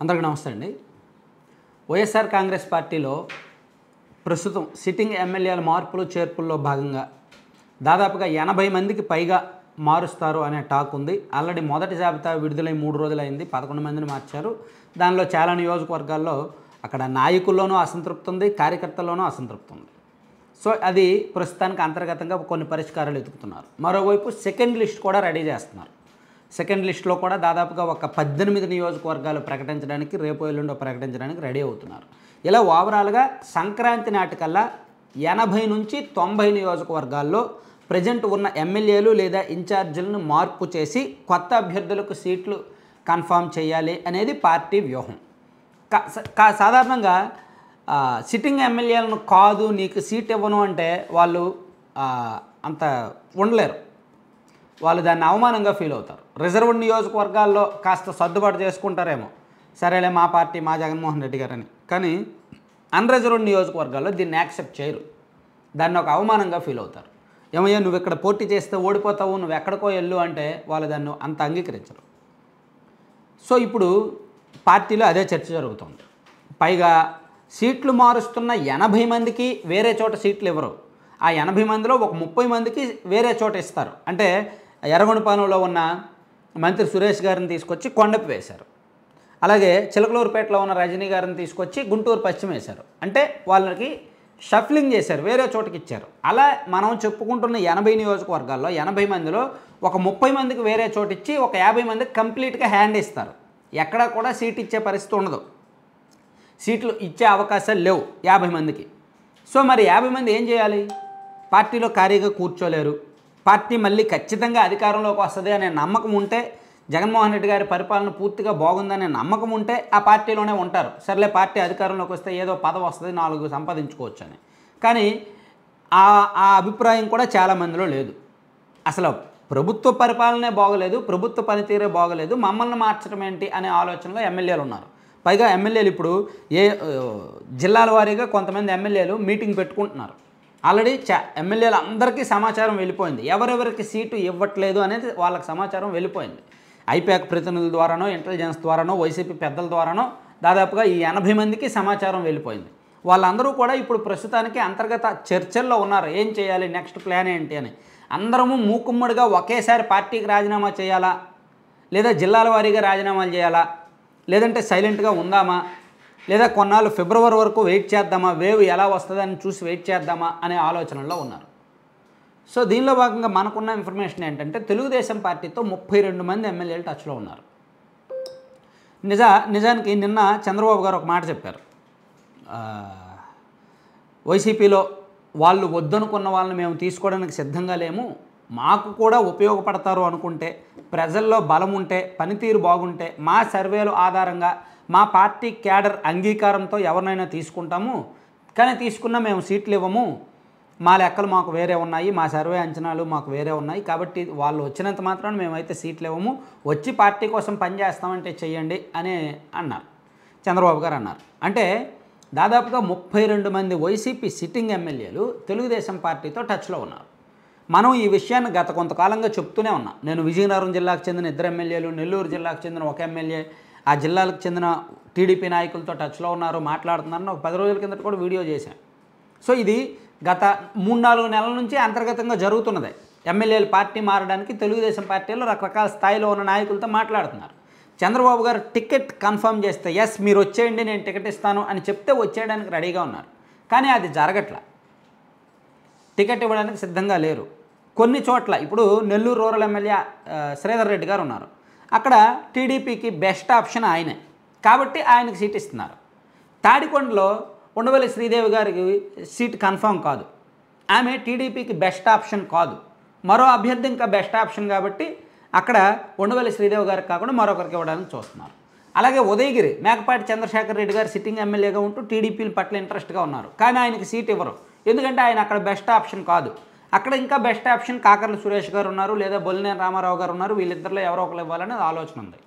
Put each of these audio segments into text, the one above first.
అందరికీ నమస్తే అండి. వైఎస్ఆర్ కాంగ్రెస్ పార్టీలో ప్రస్తుతం సిట్టింగ్ ఎమ్మెల్యేల మార్పులు చేర్పుల్లో భాగంగా దాదాపుగా 80 మందికి పైగా మారుస్తారు అనే టాక్ ఉంది. ఆల్రెడీ మొదటి జాబితా విడుదలై 3 రోజులైంది. 11 మందిని మార్చారు. దానిలో చాలా నియోజకవర్గాల్లో అక్కడ నాయకుల్లోనూ అసంతృప్తి ఉంది, కార్యకర్తల్లోనూ అసంతృప్తి ఉంది. సో అది ప్రస్తుతానికి అంతర్గతంగా కొన్ని పరిష్కారాలు వెతుకుతున్నారు. మరోవైపు సెకండ్ లిస్ట్ కూడా రెడీ చేస్తున్నారు. సెకండ్ లిస్టులో కూడా దాదాపుగా ఒక 18 నియోజకవర్గాలు ప్రకటించడానికి రేపు ఎల్లుండో ప్రకటించడానికి రెడీ అవుతున్నారు. ఇలా ఓవరాల్గా సంక్రాంతి నాటికల్లా 80 నుంచి 90 నియోజకవర్గాల్లో ప్రజెంట్ ఉన్న ఎమ్మెల్యేలు లేదా ఇన్ఛార్జీలను మార్పు చేసి కొత్త అభ్యర్థులకు సీట్లు కన్ఫామ్ చేయాలి అనేది పార్టీ వ్యూహం. సాధారణంగా సిట్టింగ్ ఎమ్మెల్యేలను కాదు నీకు సీట్ ఇవ్వను అంటే వాళ్ళు అంత ఉండలేరు. వాళ్ళు దాన్ని అవమానంగా ఫీల్ అవుతారు. రిజర్వ్డ్ నియోజకవర్గాల్లో కాస్త సర్దుబాటు చేసుకుంటారేమో, సరేలే మా పార్టీ మా జగన్మోహన్ రెడ్డి గారని. కానీ అన్రిజర్వ్డ్ నియోజకవర్గాల్లో దీన్ని యాక్సెప్ట్ చేయరు. దాన్ని ఒక అవమానంగా ఫీల్ అవుతారు. ఏమయ్యా నువ్వు ఇక్కడ పోటీ చేస్తే ఓడిపోతావు, నువ్వు ఎక్కడికో వెళ్ళు అంటే వాళ్ళు దాన్ని అంత అంగీకరించరు. సో ఇప్పుడు పార్టీలో అదే చర్చ జరుగుతుంది. పైగా సీట్లు మారుస్తున్న 80 మందికి వేరే చోట సీట్లు ఇవ్వరు. ఆ 80 మందిలో ఒక 30 మందికి వేరే చోట ఇస్తారు. అంటే ఎర్రగొండపాలెంలో ఉన్న మంత్రి సురేష్ గారిని తీసుకొచ్చి కొండపి వేశారు. అలాగే చిలకలూరుపేటలో ఉన్న రజనీ గారిని తీసుకొచ్చి గుంటూరు పశ్చిమ వేశారు. అంటే వాళ్ళకి షఫ్లింగ్ చేశారు, వేరే చోటుకి ఇచ్చారు. అలా మనం చెప్పుకుంటున్న 80 నియోజకవర్గాల్లో 80 మందిలో ఒక 30 మందికి వేరే చోటు ఇచ్చి ఒక 50 మందికి కంప్లీట్గా హ్యాండ్ ఇస్తారు. ఎక్కడా కూడా సీట్ ఇచ్చే పరిస్థితి ఉండదు. సీట్లు ఇచ్చే అవకాశాలు లేవు 50 మందికి. సో మరి 50 మంది ఏం చేయాలి? పార్టీలో ఖాళీగా కూర్చోలేరు. పార్టీ మళ్ళీ ఖచ్చితంగా అధికారంలోకి వస్తుంది అనే నమ్మకం ఉంటే, జగన్మోహన్ రెడ్డి గారి పరిపాలన పూర్తిగా బాగుందనే నమ్మకం ఉంటే ఆ పార్టీలోనే ఉంటారు. సర్లే పార్టీ అధికారంలోకి వస్తే ఏదో పదవి వస్తుంది, 4 సంపాదించుకోవచ్చు అని. కానీ ఆ అభిప్రాయం కూడా చాలామందిలో లేదు. అసలు ప్రభుత్వ పరిపాలనే బాగలేదు, ప్రభుత్వ పనితీరే బాగలేదు, మమ్మల్ని మార్చడం ఏంటి అనే ఆలోచనలో ఎమ్మెల్యేలు ఉన్నారు. పైగా ఎమ్మెల్యేలు ఇప్పుడు జిల్లాల వారీగా కొంతమంది ఎమ్మెల్యేలు మీటింగ్ పెట్టుకుంటున్నారు. ఆల్రెడీ ఎమ్మెల్యేలు అందరికీ సమాచారం వెళ్ళిపోయింది. ఎవరెవరికి సీటు ఇవ్వట్లేదు అనేది వాళ్ళకి సమాచారం వెళ్ళిపోయింది. ఐపాక్ ప్రతినిధుల ద్వారానో, ఇంటెలిజెన్స్ ద్వారానో, వైసీపీ పెద్దల ద్వారానో దాదాపుగా ఈ 80 మందికి సమాచారం వెళ్ళిపోయింది. వాళ్ళందరూ కూడా ఇప్పుడు ప్రస్తుతానికి అంతర్గత చర్చల్లో ఉన్నారు. ఏం చేయాలి, నెక్స్ట్ ప్లాన్ ఏంటి అని. అందరము మూకుమ్మడిగా ఒకేసారి పార్టీకి రాజీనామా చేయాలా, లేదా జిల్లాల వారీగా రాజీనామాలు చేయాలా, లేదంటే సైలెంట్గా ఉందామా, లేదా కొన్నాళ్ళు ఫిబ్రవరి వరకు వెయిట్ చేద్దామా, వేవ్ ఎలా వస్తుందని చూసి వెయిట్ చేద్దామా అనే ఆలోచనలో ఉన్నారు. సో దీనిలో భాగంగా మనకున్న ఇన్ఫర్మేషన్ ఏంటంటే తెలుగుదేశం పార్టీతో 32 మంది ఎమ్మెల్యేలు టచ్లో ఉన్నారు. నిజానికి నిన్న చంద్రబాబు గారు ఒక మాట చెప్పారు. వైసీపీలో వాళ్ళు వద్దనుకున్న వాళ్ళని మేము తీసుకోవడానికి సిద్ధంగా లేము, మాకు కూడా ఉపయోగపడతారు అనుకుంటే, ప్రజల్లో బలం ఉంటే, పనితీరు బాగుంటే, మా సర్వేలు ఆధారంగా మా పార్టీ క్యాడర్ అంగీకారంతో ఎవరినైనా తీసుకుంటాము. కానీ తీసుకున్నా మేము సీట్లు ఇవ్వము, మా లెక్కలు మాకు వేరే ఉన్నాయి, మా సర్వే అంచనాలు మాకు వేరే ఉన్నాయి, కాబట్టి వాళ్ళు వచ్చినంత మాత్రాన మేమైతే సీట్లు ఇవ్వము, వచ్చి పార్టీ కోసం పనిచేస్తామంటే చెయ్యండి అని అన్నారు. చంద్రబాబు గారు అన్నారు. అంటే దాదాపుగా 32 మంది వైసీపీ సిట్టింగ్ ఎమ్మెల్యేలు తెలుగుదేశం పార్టీతో టచ్లో ఉన్నారు. మనం ఈ విషయాన్ని గత కొంతకాలంగా చెప్తూనే ఉన్నాం. నేను విజయనగరం జిల్లాకు చెందిన 2 ఎమ్మెల్యేలు, నెల్లూరు జిల్లాకు చెందిన 1 ఎమ్మెల్యే, ఆ జిల్లాలకు చెందిన టీడీపీ నాయకులతో టచ్లో ఉన్నారు, మాట్లాడుతున్నారని ఒక 10 రోజుల కిందట కూడా వీడియో చేశాను. సో ఇది గత 3-4 నెలల నుంచి అంతర్గతంగా జరుగుతున్నదే. ఎమ్మెల్యేలు పార్టీ మారడానికి తెలుగుదేశం పార్టీలో రకరకాల స్థాయిలో ఉన్న నాయకులతో మాట్లాడుతున్నారు. చంద్రబాబు గారు టికెట్ కన్ఫర్మ్ చేస్తే ఎస్ మీరు వచ్చేయండి నేను టికెట్ ఇస్తాను అని చెప్తే వచ్చేయడానికి రెడీగా ఉన్నారు. కానీ అది జరగట్లా. టికెట్ ఇవ్వడానికి సిద్ధంగా లేరు. కొన్ని చోట్ల ఇప్పుడు నెల్లూరు రూరల్ ఎమ్మెల్యే శ్రీధర్ రెడ్డి గారు ఉన్నారు. అక్కడ టీడీపీకి బెస్ట్ ఆప్షన్ ఆయనే, కాబట్టి ఆయనకు సీట్ ఇస్తున్నారు. తాడికొండలో ఉండవల్లి శ్రీదేవి గారికి సీట్ కన్ఫర్మ్ కాదు, ఆమె టీడీపీకి బెస్ట్ ఆప్షన్ కాదు, మరో అభ్యర్థి ఇంకా బెస్ట్ ఆప్షన్, కాబట్టి అక్కడ ఉండవల్లి శ్రీదేవి గారికి కాకుండా మరొకరికి ఇవ్వడానికి చూస్తున్నారు. అలాగే ఉదయగిరి మేకపాటి చంద్రశేఖర్ రెడ్డి గారు సిట్టింగ్ ఎమ్మెల్యేగా ఉంటూ టీడీపీ పట్ల ఇంట్రెస్ట్గా ఉన్నారు. కానీ ఆయనకి సీట్ ఇవ్వరు, ఎందుకంటే ఆయన అక్కడ బెస్ట్ ఆప్షన్ కాదు. అక్కడ ఇంకా బెస్ట్ ఆప్షన్ కాకర్ల సురేష్ గారు ఉన్నారు, లేదా బొల్లినేని రామారావు గారు ఉన్నారు. వీళ్ళిద్దరిలో ఎవరో ఒకరు ఇవ్వాలనే ఆలోచన ఉంది.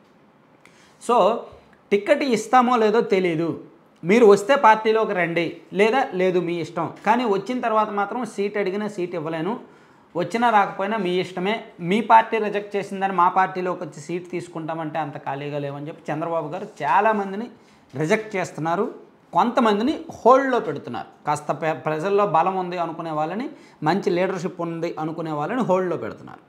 సో టికెట్ ఇస్తామో లేదో తెలీదు, మీరు వస్తే పార్టీలోకి రండి, లేదా లేదు మీ ఇష్టం, కానీ వచ్చిన తర్వాత మాత్రం సీట్ అడిగినా సీట్ ఇవ్వలేను, వచ్చినా రాకపోయినా మీ ఇష్టమే, మీ పార్టీ రిజెక్ట్ చేసిందని మా పార్టీలోకి వచ్చి సీట్ తీసుకుంటామంటే అంత ఖాళీగా లేవని చెప్పి చంద్రబాబు గారు చాలామందిని రిజెక్ట్ చేస్తున్నారు. కొంతమందిని హోల్డ్లో పెడుతున్నారు. కాస్త ప్రజల్లో బలం ఉంది అనుకునే వాళ్ళని, మంచి లీడర్షిప్ ఉంది అనుకునే వాళ్ళని హోల్డ్లో పెడుతున్నారు.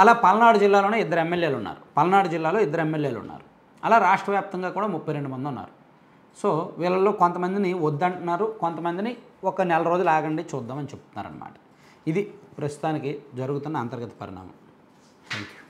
అలా పల్నాడు జిల్లాలోనే 2 ఎమ్మెల్యేలు ఉన్నారు. పల్నాడు జిల్లాలో 2 ఎమ్మెల్యేలు ఉన్నారు. అలా రాష్ట్ర వ్యాప్తంగా కూడా 32 మంది ఉన్నారు. సో వీళ్ళల్లో కొంతమందిని వద్దంటున్నారు, కొంతమందిని ఒక నెల రోజులు ఆగండి చూద్దామని చెప్తున్నారనమాట. ఇది ప్రస్తుతానికి జరుగుతున్న అంతర్గత పరిణామం. Thank you.